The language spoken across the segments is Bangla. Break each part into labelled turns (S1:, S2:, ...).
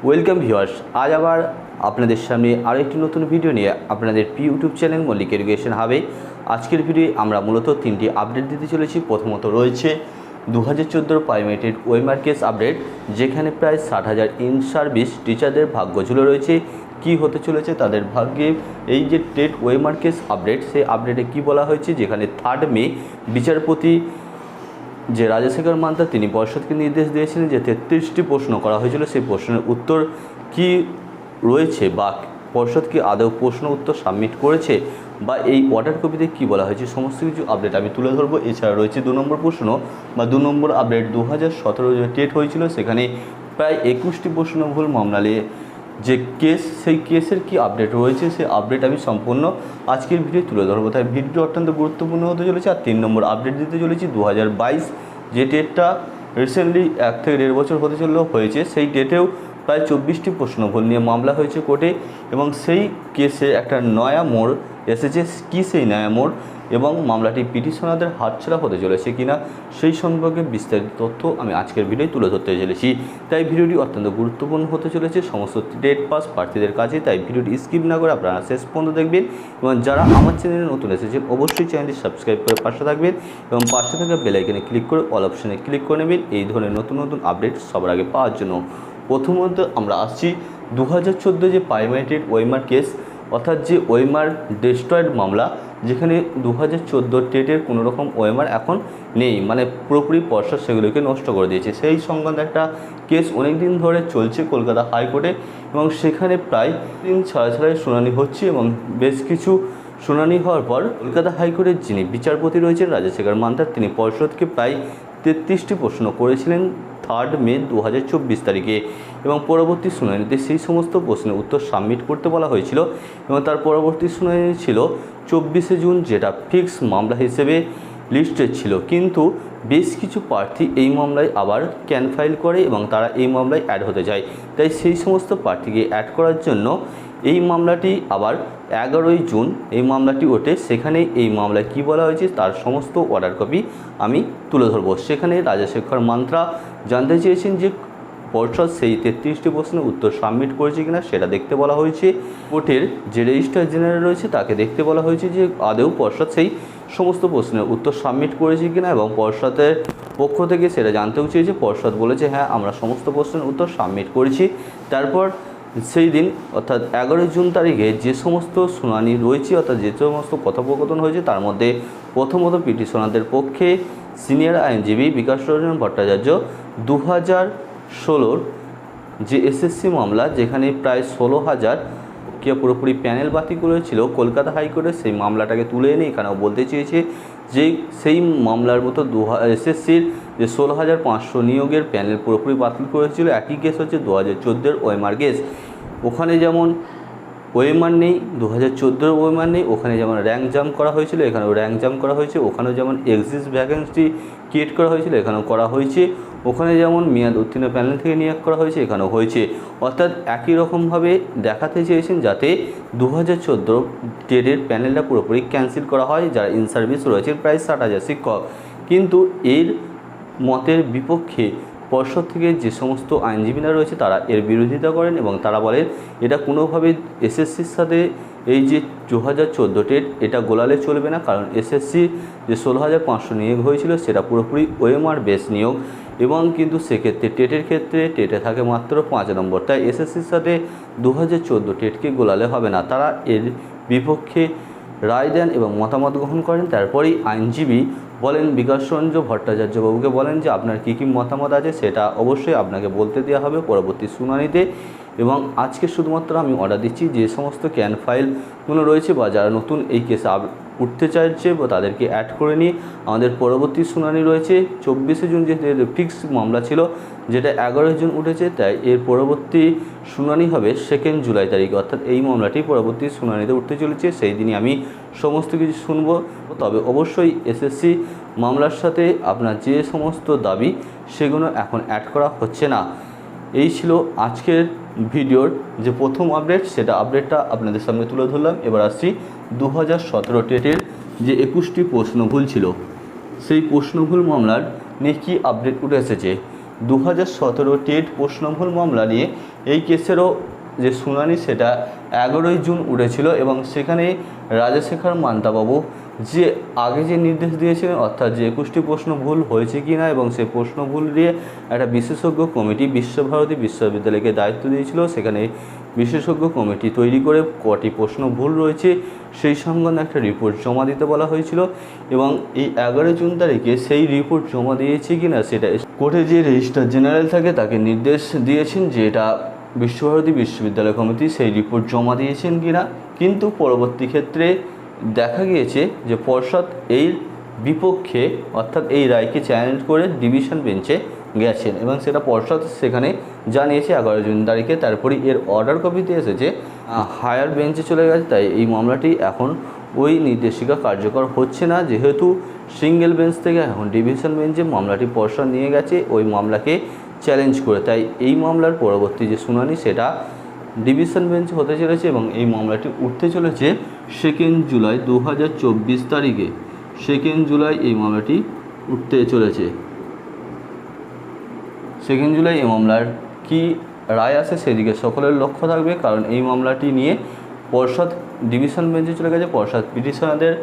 S1: ওয়েলকাম ভিউয়ার্স, আজ আবার আপনাদের সামনে আরও একটি নতুন ভিডিও নিয়ে আপনাদের ইউটিউব চ্যানেল মল্লিক এডুকেশন হাবে। আজকের ভিডিও আমরা মূলত তিনটি আপডেট দিতে চলেছি। প্রথমত রয়েছে 2014 প্রাইমেটেড ওএমআর কেস আপডেট, যেখানে প্রায় 60,000 ইন সার্ভিস টিচারদের ভাগ্য ঝুলে রয়েছে। কি হতে চলেছে তাদের ভাগ্যে এই যে টেট ওএমআর কেস আপডেট, সেই আপডেটে কি বলা হয়েছে, যেখানে 3 মে বিচারপতি যে রাজশেখর মান্তা তিনি পর্ষদকে নির্দেশ দিয়েছিলেন যে 33টি প্রশ্ন করা হয়েছিল, সেই প্রশ্নের উত্তর কি রয়েছে বা পর্ষদ কি আদৌ প্রশ্ন উত্তর সাবমিট করেছে বা এই অর্ডার কপিতে কি বলা হয়েছে, সমস্ত কিছু আপডেট আমি তুলে ধরবো। এছাড়া রয়েছে 2 নম্বর প্রশ্ন বা 2 নম্বর আপডেট। 2017 যে টেট হয়েছিল সেখানে প্রায় 21টি প্রশ্ন ভুল মামলা নিয়ে যে কেস, সেই কেসের কি আপডেট রয়েছে, সেই আপডেট আমি সম্পূর্ণ আজকের ভিডিও তুলে ধরবো। তাই ভিডিও অত্যন্ত গুরুত্বপূর্ণ হতে চলেছে। আর 3 নম্বর আপডেট দিতে চলেছি 2022 যে টেটটা রিসেন্টলি 1 থেকে 1.5 বছর হয়েছে, সেই টেটেও প্রায় 24টি প্রশ্ন ভুল নিয়ে মামলা হয়েছে কোর্টে, এবং সেই কেসে একটা নয়া মোড় এসেছে। কি সেই নয়া মোড় এবং মামলাটি পিটিশনারদের হাতছাড়া হতে চলেছে কিনা সেই সম্পর্কে বিস্তারিত তথ্য আমি আজকের ভিডিওয় তুলে ধরতে চলেছি। তাই ভিডিওটি অত্যন্ত গুরুত্বপূর্ণ হতে চলেছে সমস্ত টেট পাস প্রার্থীদের কাছে। তাই ভিডিওটি স্কিপ না করে আপনারা শেষ পর্যন্ত দেখবেন, এবং যারা আমার চ্যানেলে নতুন এসেছেন অবশ্যই চ্যানেলটি সাবস্ক্রাইব করে পাশে থাকবেন এবং পাশে থাকা বেল আইকনে ক্লিক করে অল অপশনে ক্লিক করে নেবেন এই ধরনের নতুন নতুন আপডেট সবার আগে পাওয়ার জন্য। প্রথমত আমরা আসছি 2014 যে প্রাইমেটেড ওএমআর কেস, অর্থাৎ যে ওএমআর ডেস্ট্রয়েড মামলা, যেখানে 2014 টেটের কোনো রকম ওএমআর এখন নেই, মানে পুরোপুরি পর্ষদ সেগুলোকে নষ্ট করে দিয়েছে। সেই সংক্রান্ত একটা কেস অনেক দিন ধরে চলছে কলকাতা হাইকোর্টে, এবং সেখানে প্রায় 3 ছাড়াছাড়াই শুনানি হচ্ছে, এবং বেশ কিছু শুনানি হওয়ার পর কলকাতা হাইকোর্টের যিনি বিচারপতি রয়েছেন রাজশেখর মান্তা, তিনি পর্ষদকে প্রায় 33টি প্রশ্ন করেছিলেন 3 মে 2024 তারিখে, এবং পরবর্তী শুনানিতে সেই সমস্ত প্রশ্নের উত্তর সাবমিট করতে বলা হয়েছিল। এবং তার পরবর্তী শুনানি ছিল 24শে জুন, যেটা ফিক্স মামলা হিসেবে লিস্টেড ছিল, কিন্তু বেশ কিছু প্রার্থী এই মামলায় আবার ক্যান ফাইল করে এবং তারা এই মামলায় অ্যাড হতে চায়। তাই সেই সমস্ত প্রার্থীকে অ্যাড করার জন্য এই মামলাটি আবার 11ই জুন এই মামলাটি ওঠে। সেখানে এই মামলায় কি বলা হয়েছে তার সমস্ত অর্ডার কপি আমি তুলে ধরবো। সেখানে রাজশেখর মান্ত্রা জানতে চেয়েছেন যে পর্ষদ সেই 33টি প্রশ্নের উত্তর সাবমিট করেছে কিনা সেটা দেখতে বলা হয়েছে। কোর্টের যে রেজিস্ট্রার জেনারেল রয়েছে তাকে দেখতে বলা হয়েছে যে আদৌ পর্ষদ সেই সমস্ত প্রশ্নের উত্তর সাবমিট করেছে কিনা, এবং পর্ষদের পক্ষ থেকে সেটা জানতেও চেয়েছে। পর্ষদ বলেছে হ্যাঁ, আমরা সমস্ত প্রশ্নের উত্তর সাবমিট করেছি। তারপর সেই দিন অর্থাৎ 11 জুন তারিখে যে সমস্ত শুনানি রয়েছে, অর্থাৎ যে সমস্ত কথোপকথন হয়েছে, তার মধ্যে প্রথমত পিটিশনারদের পক্ষে সিনিয়র আইনজীবী বিকাশ রঞ্জন ভট্টাচার্য 2016 যে এসএসসি মামলা, যেখানে প্রায় 16,000 কে পুরোপুরি প্যানেল বাতিল করেছিল কলকাতা হাইকোর্টে, সেই মামলাটাকে তুলে এনে এখানেও বলতে চেয়েছে যে সেই মামলার মতো এসএসসির যে 16,500 নিয়োগের প্যানেল পুরোপুরি বাতিল করেছিল। একই কেস হচ্ছে 2014 ওএমআর কেস। ওখানে যেমন ওএমআর নেই, 2014 ওএমআর নেই, ওখানে যেমন র্যাঙ্ক জাম্প করা হয়েছিল এখানেও র্যাঙ্ক জাম্প করা হয়েছে। ওখানেও যেমন এক্সিস্ট ভ্যাকেন্সি ক্রিয়েট করা হয়েছিল এখানেও করা হয়েছে। ওখানে যেমন মেয়াদ উত্তীর্ণ প্যানেল থেকে নিয়োগ করা হয়েছে এখানেও হয়েছে। অর্থাৎ একই রকমভাবে দেখাতে চেয়েছেন যাতে 2014 টেটের প্যানেলটা পুরোপুরি ক্যান্সেল করা হয়, যারা ইন সার্ভিস রয়েছে প্রায় 60,000 শিক্ষক। কিন্তু এর মতের বিপক্ষে পর্ষদ থেকে যে সমস্ত আইনজীবীরা রয়েছে তারা এর বিরোধিতা করেন, এবং তারা বলেন এটা কোনোভাবে এসএসসির সাথে এই যে 2014 টেট এটা গোলালে চলবে না, কারণ এসএসসি যে 16,500 নিয়োগ হয়েছিল সেটা পুরোপুরি ওএমআর বেস নিয়োগ, এবং কিন্তু সেক্ষেত্রে টেটের ক্ষেত্রে টেটে থাকে মাত্র 5 নম্বর। তাই এসএসসির সাথে 2014 টেটকে গোলালে হবে না। তারা এর বিপক্ষে রায় দেন এবং মতামত গ্রহণ করেন। তারপরেই আইনজীবী বলেন, বিকাশ রঞ্জন ভট্টাচার্য বাবুকে বলেন যে আপনার কী কী মতামত আছে সেটা অবশ্যই আপনাকে বলতে দেওয়া হবে পরবর্তী শুনানিতে। এবং আজকে শুধুমাত্র আমি অর্ডার দিচ্ছি যে সমস্ত ক্যান ফাইলগুলো রয়েছে বা যারা নতুন এই কেসে উঠতে চাইছে বা তাদেরকে অ্যাড করে নিয়ে আমাদের পরবর্তী শুনানি রয়েছে 24শে জুন, যে ফিক্সড মামলা ছিল যেটা 11 জুন উঠেছে। তাই এর পরবর্তী শুনানি হবে 2 জুলাই তারিখে, অর্থাৎ এই মামলাটি পরবর্তী শুনানিতে উঠতে চলেছে। সেই দিনই আমি সমস্ত কিছু শুনবো। তবে অবশ্যই এসএসসি মামলার সাথে আপনার যে সমস্ত দাবি সেগুলো এখন অ্যাড করা হচ্ছে না। এই ছিল আজকের ভিডিওর যে প্রথম আপডেট, সেটা আপডেটটা আপনাদের সামনে তুলে ধরলাম। এবার আসছি 2017 টেটের যে 21টি প্রশ্ন ভুল ছিল, সেই প্রশ্ন ভুল মামলার নিয়ে কী আপডেট উঠে এসেছে। 2017 টেট প্রশ্নভুল মামলা নিয়ে এই কেসেরও যে শুনানি সেটা 11ই জুন উঠেছিল এবং সেখানে রাজাশেখর মান্তাবাবু যে আগে যে নির্দেশ দিয়েছিলেন, অর্থাৎ যে 21টি প্রশ্ন ভুল হয়েছে কি না এবং সেই প্রশ্ন ভুল নিয়ে একটা বিশেষজ্ঞ কমিটি বিশ্বভারতী বিশ্ববিদ্যালয়কে দায়িত্ব দিয়েছিল। সেখানে বিশেষজ্ঞ কমিটি তৈরি করে কটি প্রশ্ন ভুল রয়েছে সেই সংক্রান্ত একটা রিপোর্ট জমা দিতে বলা হয়েছিল এবং এই 11 জুন তারিখে সেই রিপোর্ট জমা দিয়েছে কি না সেটা কোর্টে যে রেজিস্ট্রার জেনারেল থাকে তাকে নির্দেশ দিয়েছেন যে এটা বিশ্বভারতী বিশ্ববিদ্যালয় কমিটি সেই রিপোর্ট জমা দিয়েছেন কি না। কিন্তু পরবর্তী ক্ষেত্রে দেখা গিয়েছে যে পর্ষদ এর বিপক্ষে, অর্থাৎ এই রায়কে চ্যালেঞ্জ করে ডিভিশন বেঞ্চে গেছেন এবং সেটা পর্ষদ সেখানে জানিয়েছে 11 জুন তারিখে। তারপরে এর অর্ডার কপিতে এসেছে হায়ার বেঞ্চে চলে গেছে, তাই এই মামলাটি এখন ওই নির্দেশিকা কার্যকর হচ্ছে না, যেহেতু সিঙ্গেল বেঞ্চ থেকে এখন ডিভিশন বেঞ্চে মামলাটি পর্ষদ নিয়ে গেছে ওই মামলাকে চ্যালেঞ্জ করে। তাই এই মামলার পরবর্তী যে শুনানি সেটা ডিভিশন বেঞ্চ হতে চলেছে এবং এই মামলাটি উঠতে চলেছে 2 জুলাই 2024 তারিখে। 2 জুলাই এই মামলাটি উঠতে চলেছে। 2 জুলাই এই মামলার কি রায় আসে সেদিকে সকলের লক্ষ্য থাকবে, কারণ এই মামলাটি নিয়ে পর্ষদ ডিভিশন বেঞ্চে চলে গেছে। পর্ষদ পিটিশনারদের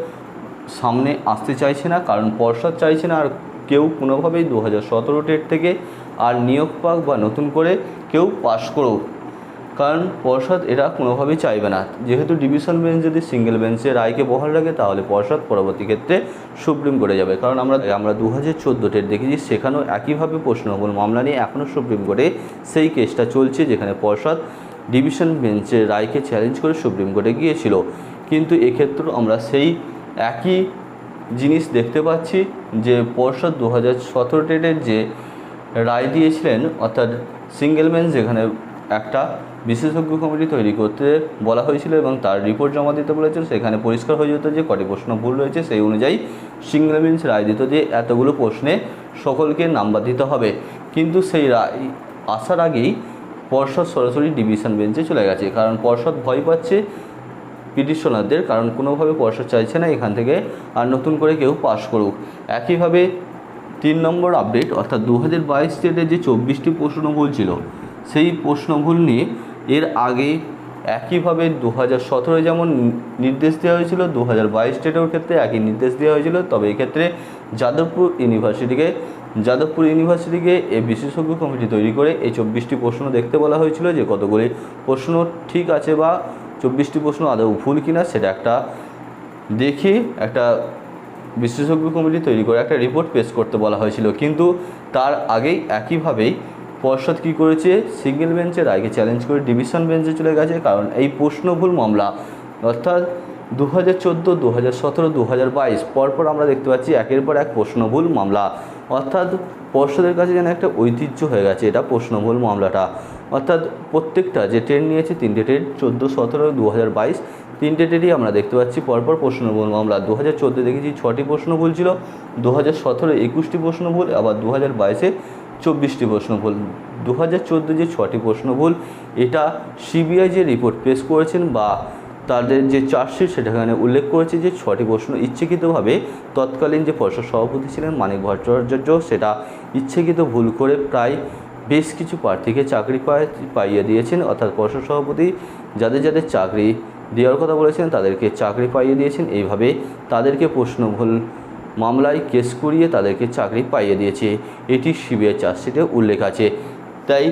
S1: সামনে আসতে চাইছে না, কারণ পর্ষদ চাইছে না আর কেউ কোনোভাবেই 2017 টেট থেকে আর নিয়োগ পাক বা নতুন করে কেউ পাশ করুক, কারণ পর্ষদ এটা কোনোভাবেই চাইবে না। যেহেতু ডিভিশন বেঞ্চ যদি সিঙ্গেল বেঞ্চে রায়কে বহাল রাখে তাহলে পর্ষদ পরবর্তী ক্ষেত্রে সুপ্রিম কোর্টে যাবে, কারণ আমরা 2014 টেট দেখেছি সেখানেও একইভাবে প্রশ্নভুল মামলা নিয়ে এখনও সুপ্রিম কোর্টে সেই কেসটা চলছে, যেখানে পর্ষদ ডিভিশন বেঞ্চের রায়কে চ্যালেঞ্জ করে সুপ্রিম কোর্টে গিয়েছিল। কিন্তু এক্ষেত্রেও আমরা সেই একই জিনিস দেখতে পাচ্ছি যে পর্ষদ 2017 টেটের যে রায় দিয়েছিলেন, অর্থাৎ সিঙ্গেল বেঞ্চ যেখানে একটা বিশেষজ্ঞ কমিটি তৈরি করতে বলা হয়েছিল এবং তার রিপোর্ট জমা দিতে বলেছিল, সেখানে পরিষ্কার হয়ে যেত যে কটি প্রশ্ন ভুল রয়েছে, সেই অনুযায়ী সিঙ্গেল বেঞ্চ রায় দিত যে এতগুলো প্রশ্নে সকলকে নাম্বার দিতে হবে। কিন্তু সেই রায় আসার আগেই পর্ষদ সরাসরি ডিভিশন বেঞ্চে চলে গেছে, কারণ পর্ষদ ভয় পাচ্ছে পিটিশনারদের, কারণ কোনোভাবে পর্ষদ চাইছে না এখান থেকে আর নতুন করে কেউ পাশ করুক। একইভাবে 3 নম্বর আপডেট, অর্থাৎ 2022 টেটের যে 24টি প্রশ্ন ভুল ছিল সেই প্রশ্ন ভুল নিয়ে এর আগে একইভাবে 2017 যেমন নির্দেশ দেওয়া হয়েছিল 2022 টেটের ক্ষেত্রে একই নির্দেশ দেওয়া হয়েছিল, তবে এক্ষেত্রে যাদবপুর ইউনিভার্সিটিকে এই বিশেষজ্ঞ কমিটি তৈরি করে এই 24টি প্রশ্ন দেখতে বলা হয়েছিল যে কতগুলি প্রশ্ন ঠিক আছে বা 24টি প্রশ্ন আদৌ ভুল কিনা সেটা একটা দেখে একটা বিশেষজ্ঞ কমিটি তৈরি করে একটা রিপোর্ট পেশ করতে বলা হয়েছিল। কিন্তু তার আগেই একইভাবেই পর্ষদ কী করেছে, সিঙ্গেল বেঞ্চের রায়কে চ্যালেঞ্জ করে ডিভিশন বেঞ্চে চলে গেছে, কারণ এই প্রশ্নভুল মামলা অর্থাৎ 2014, 2017, 2022 পরপর আমরা দেখতে পাচ্ছি একের পর এক প্রশ্নভুল মামলা, অর্থাৎ পর্ষদের কাছে যেন একটা ঐতিহ্য হয়ে গেছে এটা প্রশ্নভুল মামলাটা। অর্থাৎ প্রত্যেকটা যে টেট নিয়েছে 3টে টেট 14, 17, 2022 3টে টেটই আমরা দেখতে পাচ্ছি পরপর প্রশ্নভুল মামলা। 2014 দেখেছি 6টি প্রশ্ন ভুল ছিল, 2017 21টি প্রশ্ন ভুল, আবার 2022 24টি প্রশ্ন ভুল। 2014 যে 6টি প্রশ্ন ভুল এটা সিবিআই যে রিপোর্ট পেশ করেছেন বা তাদের যে চার্জশিট সেখানে উল্লেখ করেছে যে 6টি প্রশ্ন ইচ্ছাকৃতভাবে তৎকালীন যে পর্ষদ সভাপতি ছিলেন মানিক ভট্টাচার্য সেটা ইচ্ছাকৃত ভুল করে প্রায় বেশ কিছু প্রার্থীকে চাকরি পাইয়ে দিয়েছেন, অর্থাৎ পর্ষদ সভাপতি যাদের চাকরি দেওয়ার কথা বলেছেন তাদেরকে চাকরি পাইয়ে দিয়েছেন। এইভাবে তাদেরকে প্রশ্নভুল মামলায় কেস করিয়ে তাদেরকে চাকরি পাইয়ে দিয়েছে, এটি সিবিআই চার্জশিটে উল্লেখ আছে। তাই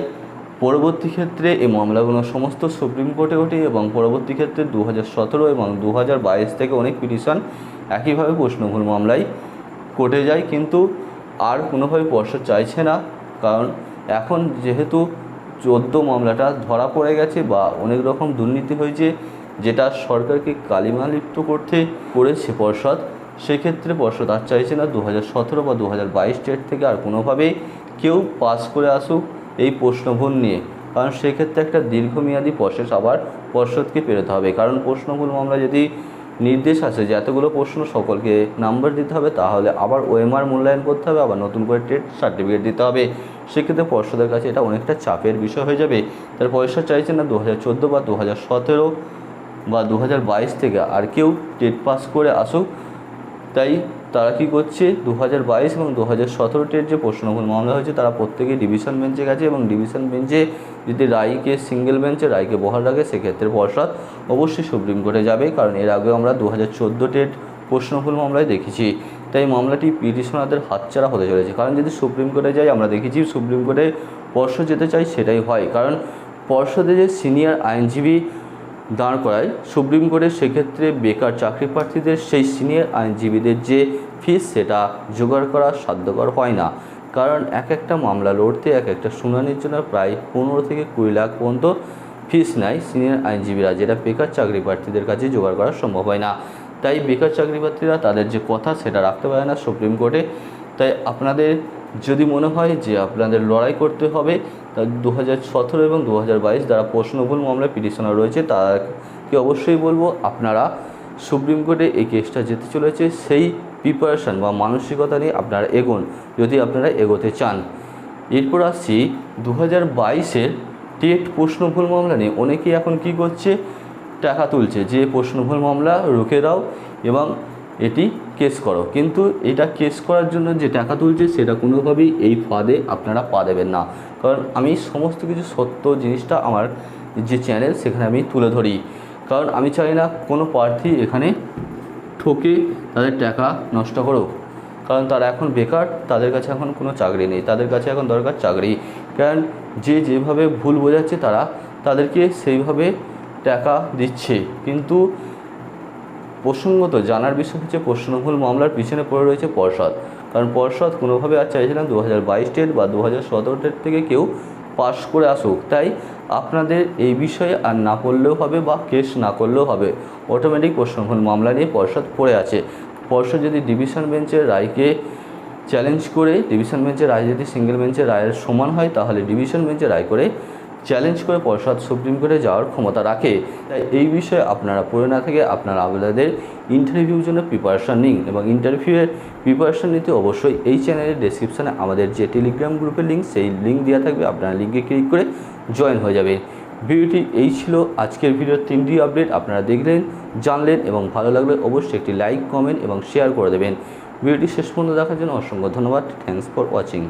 S1: পরবর্তী ক্ষেত্রে এই মামলাগুলো সমস্ত সুপ্রিম কোর্টে ওঠে এবং পরবর্তী ক্ষেত্রে 2017 এবং 2022 থেকে অনেক পিটিশন একইভাবে প্রশ্নভুল মামলায় কোর্টে যায়, কিন্তু আর কোনোভাবে পর্ষদ চাইছে না, কারণ এখন যেহেতু 14 মামলাটা ধরা পড়ে গেছে বা অনেক রকম দুর্নীতি হয়েছে যেটা সরকারকে কালিমালিপ্ত করেছে পর্ষদ, সেক্ষেত্রে পর্ষদ আর চাইছে না 2017 বা 2022 টেট থেকে আর কোনোভাবেই কেউ পাস করে আসুক এই প্রশ্নভুল নিয়ে, কারণ সেক্ষেত্রে একটা দীর্ঘমেয়াদী প্রসেস আবার পর্ষদকে পেরোতে হবে। কারণ প্রশ্নভুল মামলা যদি নির্দেশ আসে যে এতগুলো প্রশ্ন সকলকে নাম্বার দিতে হবে, তাহলে আবার ওএমআর মূল্যায়ন করতে হবে, আবার নতুন করে টেট সার্টিফিকেট দিতে হবে, সেক্ষেত্রে পর্ষদের কাছে এটা অনেকটা চাপের বিষয় হয়ে যাবে। তার পর্ষদ চাইছে না 2014 বা 2017 বা 2022 থেকে আর কেউ টেট পাস করে আসুক। তাই তারা কি করছে 2022 এবং 2017 যে প্রশ্নভুল মামলা হয়েছে তারা প্রত্যেকেই ডিভিশন বেঞ্চে গেছে এবং ডিভিশন বেঞ্চে যদি রায়কে সিঙ্গেল বেঞ্চে রায়কে বহাল রাখে সেক্ষেত্রে পর্ষদ অবশ্যই সুপ্রিম কোর্টে যাবে, কারণ এর আগেও আমরা 2014 প্রশ্নভুল মামলায় দেখেছি। তাই মামলাটি পিটিশনারদের হাতছাড়া হতে চলেছে, কারণ যদি সুপ্রিম কোর্টে যায় আমরা দেখেছি সুপ্রিম কোর্টে পর্ষদ যেতে চাই সেটাই হয়, কারণ পর্ষদে যে সিনিয়র আইনজীবী দাঁড় করায় সুপ্রিম কোর্টে সেক্ষেত্রে বেকার চাকরি প্রার্থীদের সেই সিনিয়র আইনজীবীদের যে ফিস সেটা জোগাড় করা সাধ্যকর হয় না, কারণ এক একটা মামলা লড়তে এক একটা শুনানির জন্য প্রায় 15 থেকে 20 লাখ পর্যন্ত ফিস নেয় সিনিয়র আইনজীবীরা, যেটা বেকার চাকরি প্রার্থীদের কাছে জোগাড় করা সম্ভব হয় না। তাই বেকার চাকরি প্রার্থীরা তাদের যে কথা সেটা রাখতে পারে না সুপ্রিম কোর্টে। তাই আপনাদের যদি মনে হয় যে আপনাদের লড়াই করতে হবে, তা 2017 এবং 2022 যারা প্রশ্নভুল মামলায় পিটিশনার রয়েছে তাদেরকে অবশ্যই বলবো আপনারা সুপ্রিম কোর্টে এই কেসটা যেতে চলেছে সেই প্রিপারেশান বা মানসিকতা নিয়ে আপনারা এগোন যদি আপনারা এগোতে চান। এরপর আসছি 2022 টেট প্রশ্নভুল মামলা নিয়ে অনেকেই এখন কি করছে, টাকা তুলছে যে প্রশ্নভুল মামলা রুখে দাও এবং এটি কেস করো, কিন্তু এটা কেস করার জন্য যে টাকা তুলছে সেটা কোনোভাবেই এই ফাঁদে আপনারা পা দেবেন না, কারণ আমি সমস্ত কিছু সত্য জিনিসটা আমার যে চ্যানেল সেখানে আমি তুলে ধরি, কারণ আমি চাই না কোনো প্রার্থী এখানে ঠকে তাদের টাকা নষ্ট করুক, কারণ তারা এখন বেকার, তাদের কাছে এখন কোনো চাকরি নেই, তাদের কাছে এখন দরকার চাকরি, কারণ যে যেভাবে ভুল বোঝাচ্ছে তারা তাদেরকে সেইভাবে টাকা দিচ্ছে। কিন্তু প্রসঙ্গত জানার বিষয় হচ্ছে প্রশ্নভুল মামলার পিছনে পড়ে রয়েছে পর্ষদ, কারণ পর্ষদ কোনোভাবে আর চাইছে না 2022 টেট বা 2017 টেট থেকে কেউ পাস করে আসুক। তাই আপনাদের এই বিষয়ে আর না পড়লেও হবে বা কেস না করলেও হবে, অটোমেটিক প্রশ্নভুল মামলা নিয়ে পর্ষদ পড়ে আছে। পর্ষদ যদি ডিভিশন বেঞ্চের রায়কে চ্যালেঞ্জ করে, ডিভিশন বেঞ্চের রায় যদি সিঙ্গেল বেঞ্চের রায়ের সমান হয় তাহলে ডিভিশন বেঞ্চে রায় করে চ্যালেঞ্জ করে পর্ষদ সুপ্রিম কোর্টে যাওয়ার ক্ষমতা রাখে। তাই এই বিষয়ে আপনারা পড়ে না থেকে আপনারা আপনাদের ইন্টারভিউর জন্য প্রিপারেশান নিন, এবং ইন্টারভিউয়ের প্রিপারেশান নিতে অবশ্যই এই চ্যানেলের ডেসক্রিপশানে আমাদের যে টেলিগ্রাম গ্রুপের লিঙ্ক সেই লিঙ্ক দেওয়া থাকবে, আপনারা লিঙ্কে ক্লিক করে জয়েন হয়ে যাবে। ভিডিওটি এই ছিল আজকের ভিডিওর 3টি আপডেট, আপনারা দেখলেন জানলেন এবং ভালো লাগলে অবশ্যই একটি লাইক কমেন্ট এবং শেয়ার করে দেবেন। ভিডিওটি শেষ পর্যন্ত দেখার জন্য অসংখ্য ধন্যবাদ। Thanks for watching.